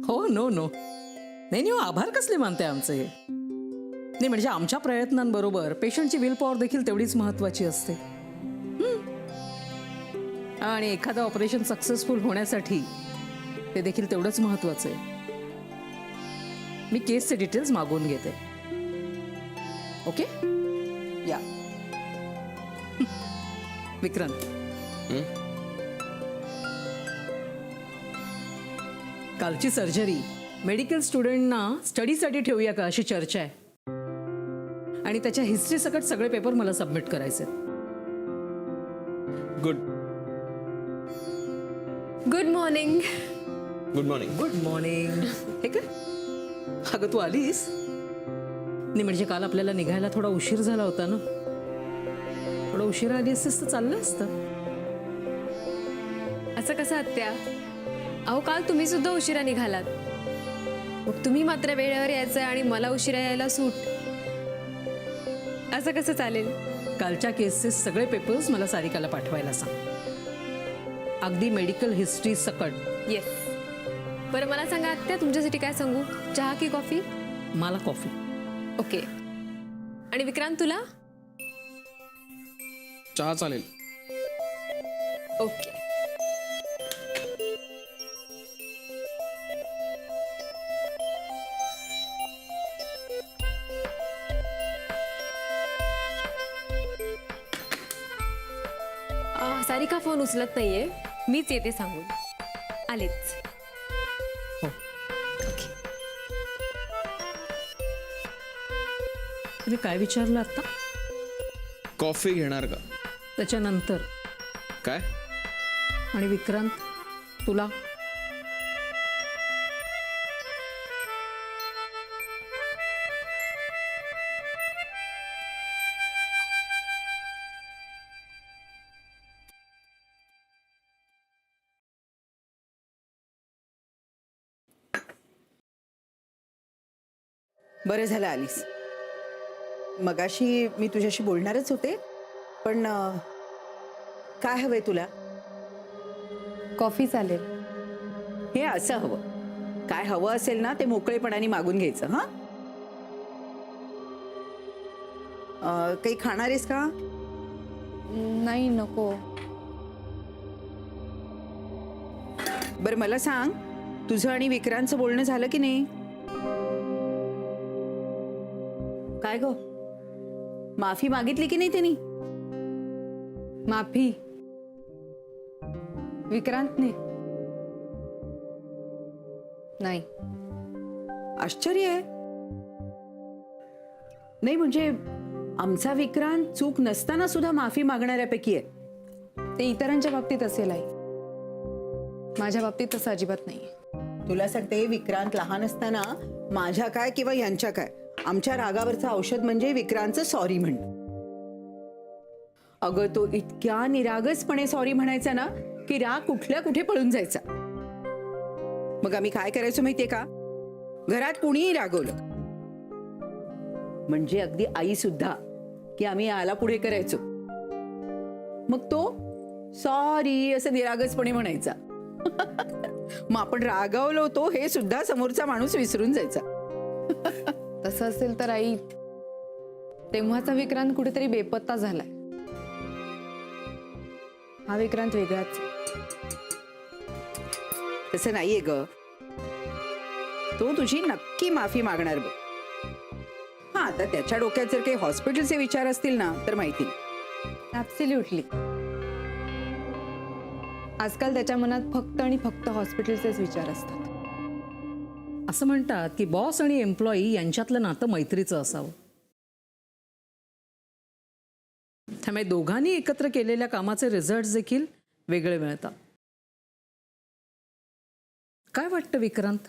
हो, no no, नाही नाही, आभार कसले मानते आमचे. नाही म्हणजे आमच्या प्रयत्नांबरोबर पेशंटची विल पॉवर देखील तेवढीच महत्वाची असते. आणि एखादं ऑपरेशन सक्सेसफुल होण्यासाठी ते देखील तेवढंच महत्वाचं आहे. मी केसचे डिटेल्स मागवून घेते. ओके, या. विक्रांत, कालची सर्जरी मेडिकल स्टुडंटना स्टडीसाठी ठेवूया का अशी चर्चा आहे. आणि त्याच्या हिस्ट्री सकट सगळे पेपर मला सबमिट करायचे. Good good morning. Good morning. Good morning. हे काय, अगं तू आलीस. नाही म्हणजे काल आपल्याला निघायला थोडा उशीर झाला होता ना. थोडा उशीर आली असतीस तर चाललं असतं. असं कसं आत्या? अहो काल तुम्ही सुद्धा उशिरा निघालात. मग तुम्ही मात्र वेळेवर यायचं आणि मला उशिरा यायला सूट, असं कसं चालेल? कालच्या केसचे सगळे पेपर्स मला सारिकाला पाठवायला सांग, अगदी मेडिकल हिस्ट्री सकट. येस. बरं मला सांगा आत्या, तुमच्यासाठी काय सांगू, चहा की कॉफी? मला कॉफी. ओके. आणि विक्रांत तुला? चहा चालेल. ओके. सारिका फोन उचलत नाहीये, मीच येते सांगून. आलेच. हो. ओके. तुम्ही काय विचारलं आता? कॉफी घेणार का? त्याच्यानंतर. काय? आणि विक्रांत तुला? बरं झालं आलीस. मगाशी मी तुझ्याशी बोलणारच होते, पण काय हवंय तुला? कॉफी चालेल. हे असं हवं. काय हवं असेल ना ते मोकळेपणाने मागून घ्यायचं. हां, काही खाणार आहेस का? नाही, नको. बरं मला सांग, तुझं आणि विक्रांतचं बोलणं झालं की नाही? काय गो, माफी मागितली की नाही त्यांनी? माफी विक्रांतने? नाही. आश्चर्य आहे. नाही म्हणजे आमचा विक्रांत चूक नसताना सुद्धा माफी मागणाऱ्यापैकी आहे. ते इतरांच्या बाबतीत असेल आई, माझ्या बाबतीत तसं अजिबात नाही. तुला सांगते, विक्रांत लहान असताना माझ्या काय किंवा यांच्या काय, आमच्या रागावरचं औषध म्हणजे विक्रांतचं सॉरी म्हणणं. अगं तो इतक्या निरागसपणे सॉरी म्हणायचा ना की राग कुठल्या कुठे पळून जायचा. मग आम्ही काय करायचो माहितीये का, घरात कुणीही रागवलं म्हणजे अगदी आई सुद्धा, की आम्ही याला पुढे करायचो. मग तो सॉरी असं निरागसपणे म्हणायचा. मग आपण रागावलो होतो हे सुद्धा समोरचा माणूस विसरून जायचा. तसं असेल तर आई, तेव्हाचा विक्रांत कुठेतरी बेपत्ता झालाय. हा विक्रांत वेगळाच. तसं नाहीये ग, तो तुझी नक्की माफी मागणार बघ. हा, आता त्याच्या डोक्यात जर काही हॉस्पिटलचे विचार असतील ना तर माहिती. ऍब्सोल्युटली. आजकाल त्याच्या मनात फक्त आणि फक्त हॉस्पिटलचेच विचार असतात. असं म्हणतात की बॉस आणि एम्प्लॉई यांच्यातलं नातं मैत्रीचं असावं. त्यामुळे दोघांनी एकत्र केलेल्या कामाचे रिझल्ट देखील वेगळे मिळतात. काय वाटतं विक्रांत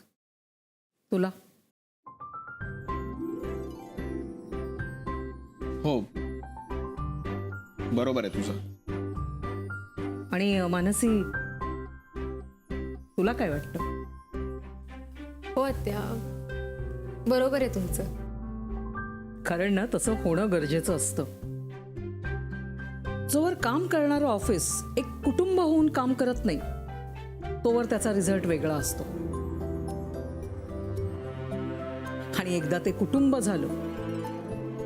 तुला? हो, बरोबर आहे तुझं. आणि मानसी तुला काय वाटतं? हो आत्या, बरोबर आहे तुमचं. कारण ना तसं होणं गरजेचं असतं. जोवर काम करणारं ऑफिस एक कुटुंब होऊन काम करत नाही, तोवर त्याचा रिझल्ट वेगळा असतो. आणि एकदा ते कुटुंब झालं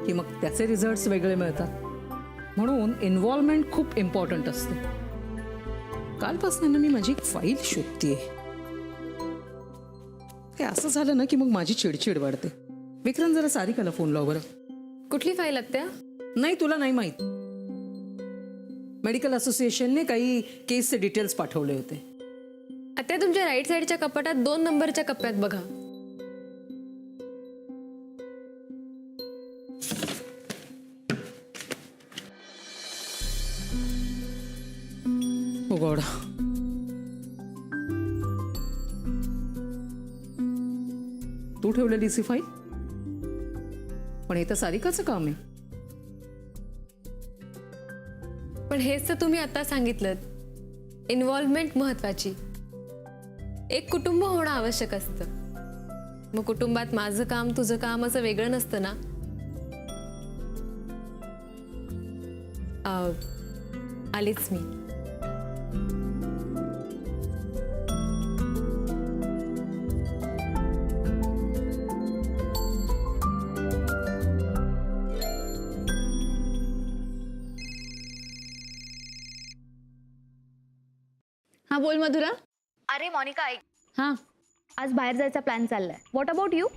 की मग त्याचे रिझल्ट्स वेगळे मिळतात. म्हणून इन्व्हॉल्वमेंट खूप इम्पॉर्टंट असते. कालपासून ना मी माझी एक फाईल शोधतीये. हे असं झालं ना की मग माझी चिडचिड वाढते. विक्रांत जरा सारिकाला फोन लाव बरं. कुठली फाईल आत्या? नाही तुला नाही माहित. मेडिकल असोसिएशनने काही केसचे डिटेल्स पाठवले होते. आत्या तुमच्या राईट साईडच्या कपाटात 2 नंबरच्या कप्प्यात बघा. हो गॉड. तू ठेवलेली सी फाईल? पण हे तर सारिकाचं काम आहे. पण हेच तर तुम्ही आता सांगितलं, इन्व्हॉल्वमेंट महत्वाची. एक कुटुंब होणं आवश्यक असतं. मग कुटुंबात माझं काम तुझं काम असं वेगळं नसतं ना. आलीच मी. हा बोल मधुरा. अरे मोनिका ऐक, हा. आज बाहेर जायचा प्लॅन चाललाय. What about you?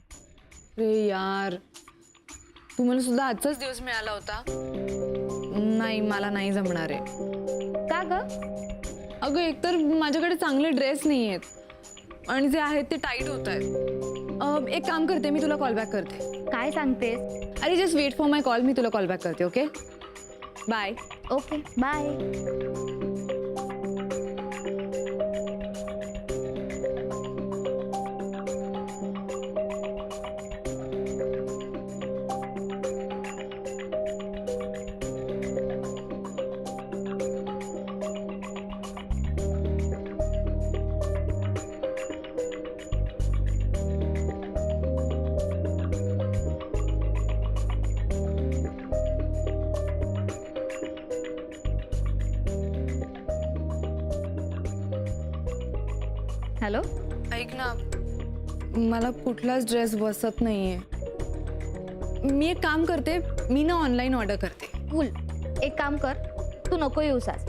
रे यार, तुम्हाला सुद्धा आजचाच दिवस मिळाला होता. नाही, मला नाही जमणार आहे. का ग? अगं, एकतर माझ्याकडे चांगले ड्रेस नाही आहेत आणि जे आहेत ते टाईट होत आहेत. एक काम करते, मी तुला कॉल बॅक करते. काय सांगतेस? अरे just wait for my call. मी तुला कॉल बॅक करते. Okay, bye. Okay bye. Hello. ऐक ना, मला कुठलाच ड्रेस बसत नाहीये. मी एक काम करते, मी ना ऑनलाईन ऑर्डर करते. कूल. एक काम कर, तू नको येऊस आज.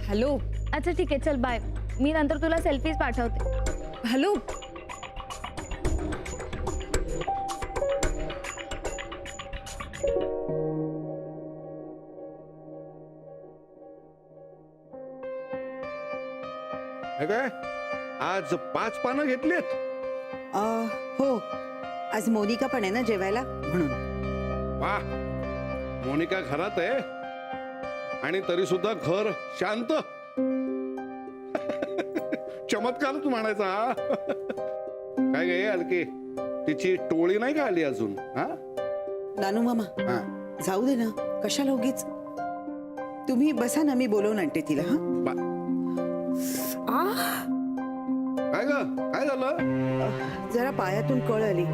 हॅलो. अच्छा ठीक आहे, चल बाय. मी नंतर तुला सेल्फीज पाठवते. हॅलो. हे काय आज 5 पानं घेतलीत? हो, आज मोनिका पण आहे ना जेवायला म्हणून. वा, मोनिका घरात आहे आणि तरी सुद्धा घर शांत. चमत्कारच म्हणायचा हा. काय गे अलके, तिची टोळी नाही का आली अजून? हा नानू मामा, हा. जाऊ दे ना, कशाला उगीच. तुम्ही बसा ना, मी बोलवून आणते तिला. काय ग, काय झालं? जरा पायातून कळ आली.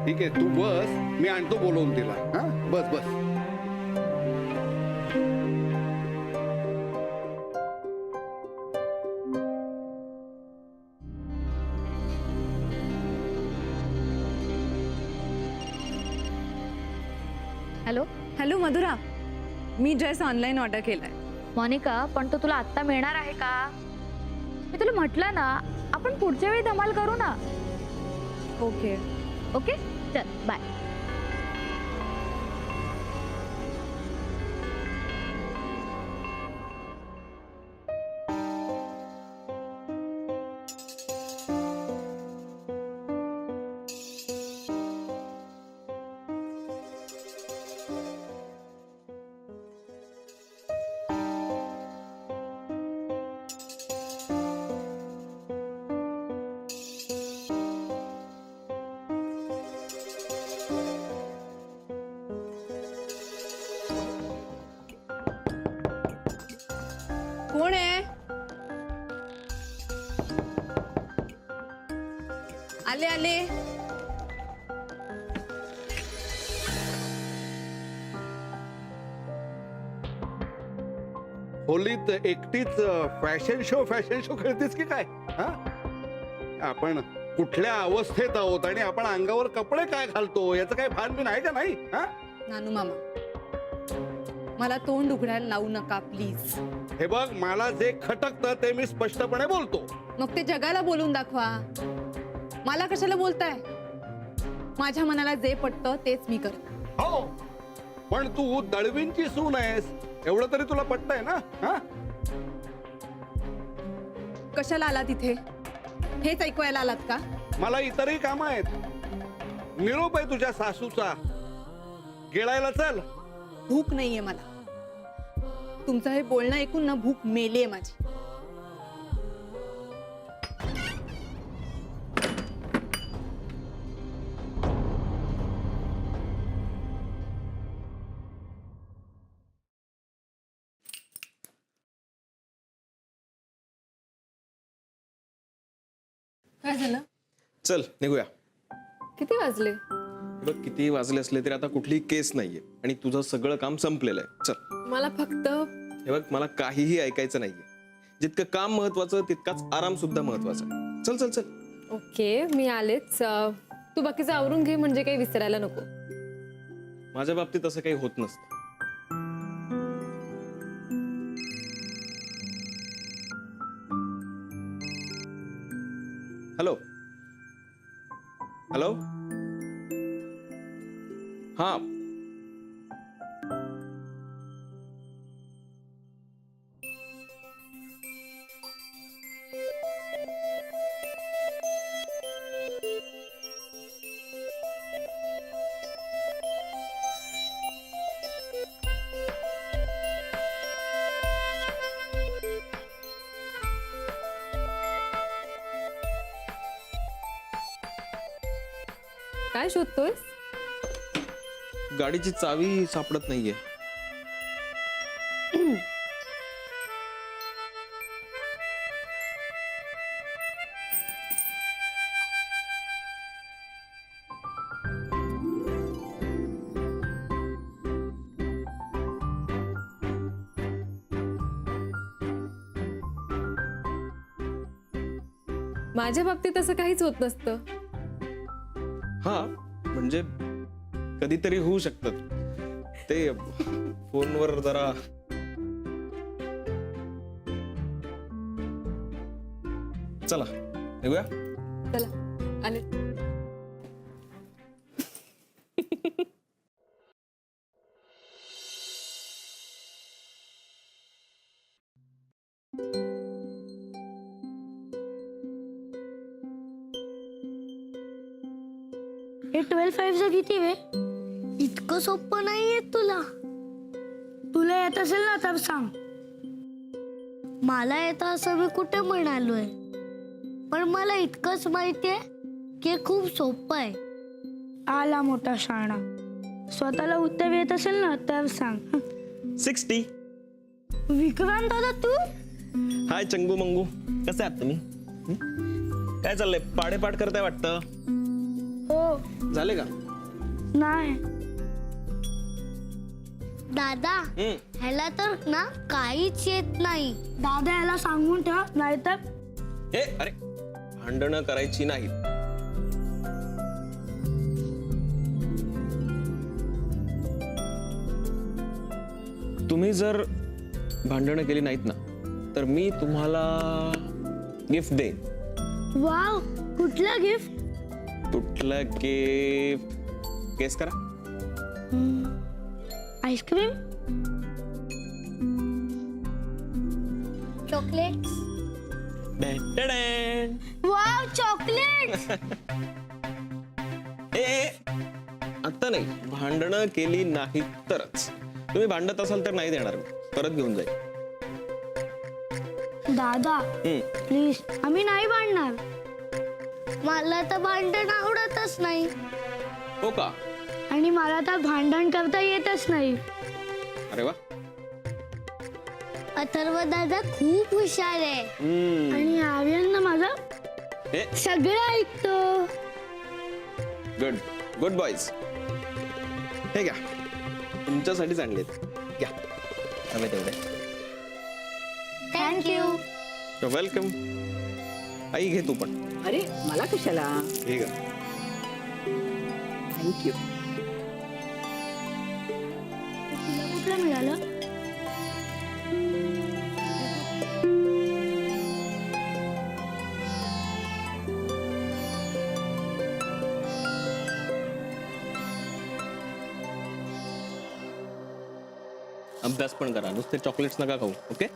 ठीक आहे, तू बस, मी आणतो बोलवून तिला. हा बस बस. हॅलो हॅलो मधुरा, मी ड्रेस ऑनलाईन ऑर्डर केलाय. मोनिका, पण तो तुला आत्ता मिळणार आहे का? मी तुला म्हटलं ना, आपण पुढच्या वेळी धमाल करू ना. ओके. ओके चल बाय. कोण आहे? आले आले. होलीत एकटीच फॅशन शो खेळतेस की काय? हा, आपण कुठल्या अवस्थेत आहोत आणि आपण अंगावर कपडे काय घालतो याचं काय भान बिन आहे का नाही? हा? नानू मामा, मला तोंड उघडायला लावू नका प्लीज. हे बघ, मला जे खटकतं ते मी स्पष्टपणे बोलतो. मग ते जगाला बोलून दाखवा. मला कशाला बोलताय? माझ्या मनाला जे पटतं तेच मी करते. हो, पण तू दळवींची सून आहेस, एवढं तरी तुला पटतंय ना? हा? कशाला आलात इथे? हेच ऐकवायला आलात का? मला इतरही कामं आहेत. निरोप आहे तुझ्या सासूचा, गिळायला चल. भूक नाहीये मला. तुमचं हे बोलणं ऐकून ना भूक मेलीये माझी. काय झालं? चल निघूया. किती वाजले? हे बघ, किती वाजले असले तरी आता कुठलीही केस नाहीये आणि तुझं सगळं काम संपलेलं आहे. चल. मला फक्त हे बघ, मला काहीही ऐकायचं नाहीये. जितकं काम महत्वाचं तितकाच आराम सुद्धा महत्वाचा आहे. चल चल चल. ओके, मी आलेच. तू बाकीचं आवरून घे, म्हणजे काही विसरायला नको. माझ्या बाबतीत असं काही होत नसतं. Hello hello. हा, काय शोधतोयस? गाडीची चावी सापडत नाहीये. माझ्या बाबतीत असं काहीच होत नसतं. हा, म्हणजे कधीतरी होऊ शकतात ते. फोनवर जरा चला निघूया. चला, आले. हे 12/5 किती वे? इतकं सोपं नाही येत तुला. तुला येत असेल ना तर सांग. मला येतं असं मी कुठे म्हणालोय, पण मला इतकंच माहितीये की हे खूप सोपं आहे. आला मोठा शाणा. स्वतःला उत्तर येत असेल ना तर सांग. 60. विक्रांत दादा तू? हाय चंगू मंगू, कसे आहात तुम्ही? काय चाललंय? पाडेपाठ करताय वाटतं. हो. झाले का? नाही दादा, ह्याला तर ना काहीच येत नाही. दादा ह्याला सांगून ठेव, नाहीतर. हे अरे, भांडणं करायची नाही. तुम्ही जर भांडणं केली नाहीत ना तर मी तुम्हाला गिफ्ट देईन. वाव, कुठला गिफ्ट? कुठलं गिफ्ट? गेस करा. आईस्क्रीम? चॉकलेट? Wow, chocolate. आता नाही, भांडणं केली नाही तरच. तुम्ही भांडत असाल तर नाही देणार मी, परत घेऊन जाईल. दादा प्लीज, आम्ही नाही भांडणार. मला तर भांडण आवडतच नाही. हो का? आणि मला तर भांडण करता येतच नाही. अरे वा. अथर्व दादा खूप हुशार आहे. आणि आर्यन ना माझं हे सगळं ऐकतो. Good good boys. हे घ्या, तुमच्यासाठीच आणलेत. घ्या, हवे तेवढे. थँक्यू. वेलकम. आई घे तू पण. अरे मला कशाला? ठीक आहे. थँक्यू. तुला कुठलं मिळालं? अभ्यास पण करा, नुसते चॉकलेट्स नका खाऊ. ओके.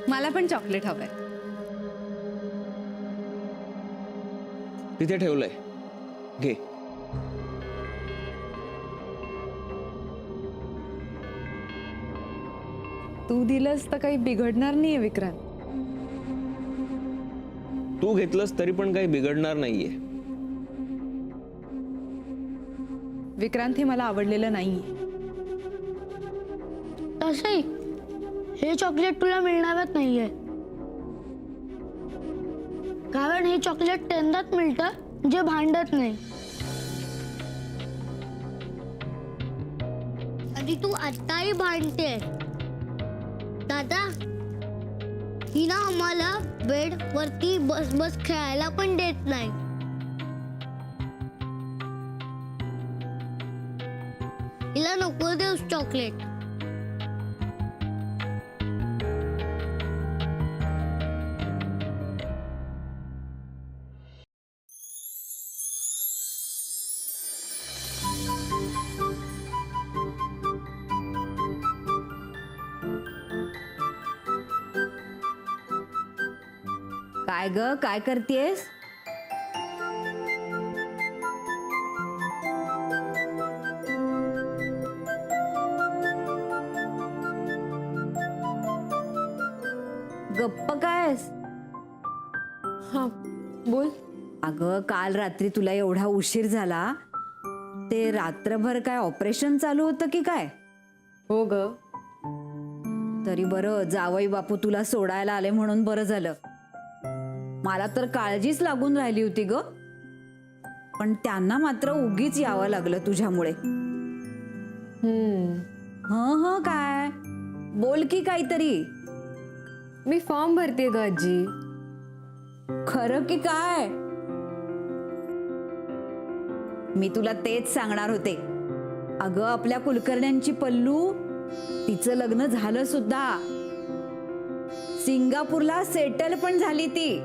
मला पण चॉकलेट हवंय. तिथे ठेवलंय, घे. तू दिलंस तर काही बिघडणार नाहीये विक्रांत. तू घेतलंस तरी पण काही बिघडणार नाहीये. विक्रांत हे मला आवडलेलं नाहीये. तसंही हे चॉकलेट तुला मिळणारच नाहीये, कारण हे चॉकलेट त्यांनाच मिळतं जे भांडत नाही. आणि तू आत्ताही भांडते. दादा, ही ना आम्हाला बेड वरती बस बस खेळायला पण देत नाही. हिला नको देऊस चॉकलेट. काय ग, काय करतेस? गप्प कायस? हा बोल. अगं काल रात्री तुला एवढा उशीर झाला, ते रात्रभर काय ऑपरेशन चालू होतं की काय? हो ग. तरी बरं जावई बापू तुला सोडायला आले म्हणून बरं झालं. मला तर काळजीच लागून राहिली होती ग, पण त्यांना मात्र उगीच यावं लागलं तुझ्यामुळे. ह काय बोल की काहीतरी. मी फॉर्म भरते ग आजी. खरं की काय? मी तुला तेच सांगणार होते. अगं आपल्या कुलकर्ण्यांची पल्लू, तिचं लग्न झालं सुद्धा. सिंगापूरला सेटल पण झाली ती.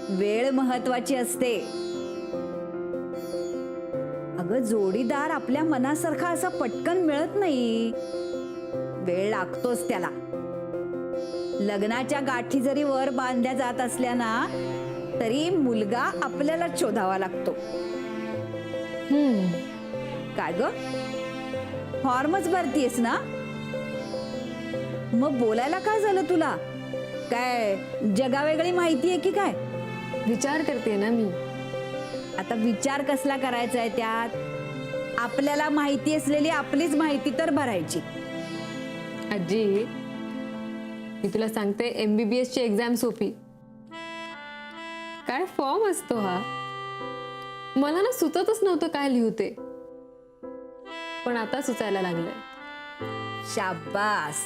वेळ महत्वाची असते. अगं जोडीदार आपल्या मनासारखा असा पटकन मिळत नाही, वेळ लागतोच त्याला. लग्नाच्या गाठी जरी वर बांधल्या जात असल्या ना, तरी मुलगा आपल्याला शोधावा लागतो. काय ग, फॉर्मच भरतीयस ना? मग बोलायला काय झालं तुला? काय जगावेगळी माहिती आहे की काय? विचार करते ना मी. आता विचार कसला करायचा आहे त्यात? आपल्याला माहिती असलेली आपलीच माहिती तर भरायची. आजी, मी तुला सांगते, MBBS ची एक्झाम सोपी. काय फॉर्म असतो हा. मला ना सुचतच नव्हतं काय लिहते, पण आता सुचायला लागलंय. शाबास.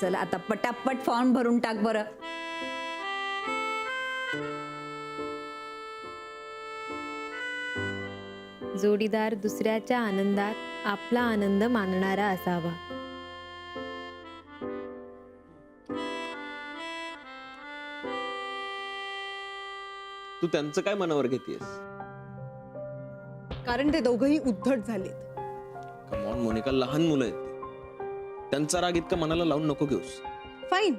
चल आता पटापट फॉर्म भरून टाक बरं. जोडीदार दुसऱ्याच्या आनंदात आपला आनंद मानणारा असावा. तू त्यांचं काय मनावर घेतेस? कारण ते दोघंही उद्धट झालेत. कमॉन मोनिका, लहान मुलं आहेत ती. त्यांचा राग इतका मनाला लावून नको घेऊस. फाईन,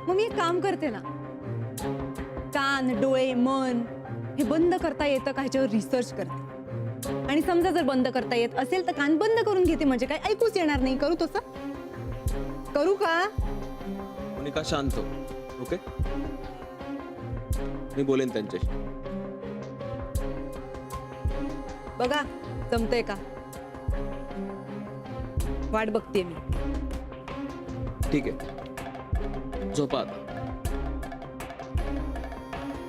मग मी एक काम करते ना, कान डोळे मन हे बंद करता येतं का ह्याच्यावर रिसर्च करते. आणि समजा जर बंद करता येत असेल तर कान बंद करून घेते, म्हणजे काय ऐकूच येणार नाही. करू तसं? करू का? मोनिका शांत हो. ओके, मी बोलेन त्यांच्याशी. बघा जमतंय का? वाट बघते मी. ठीक आहे, झोपा आता.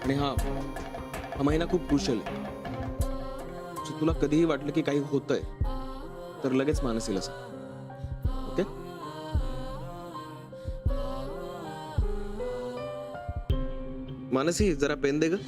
आणि हा महिना खूप क्रुशल आहे. तुला कधीही वाटलं की काही होतंय तर लगेच मानसीला सांग. ओके? मानसी जरा पेन दे ग.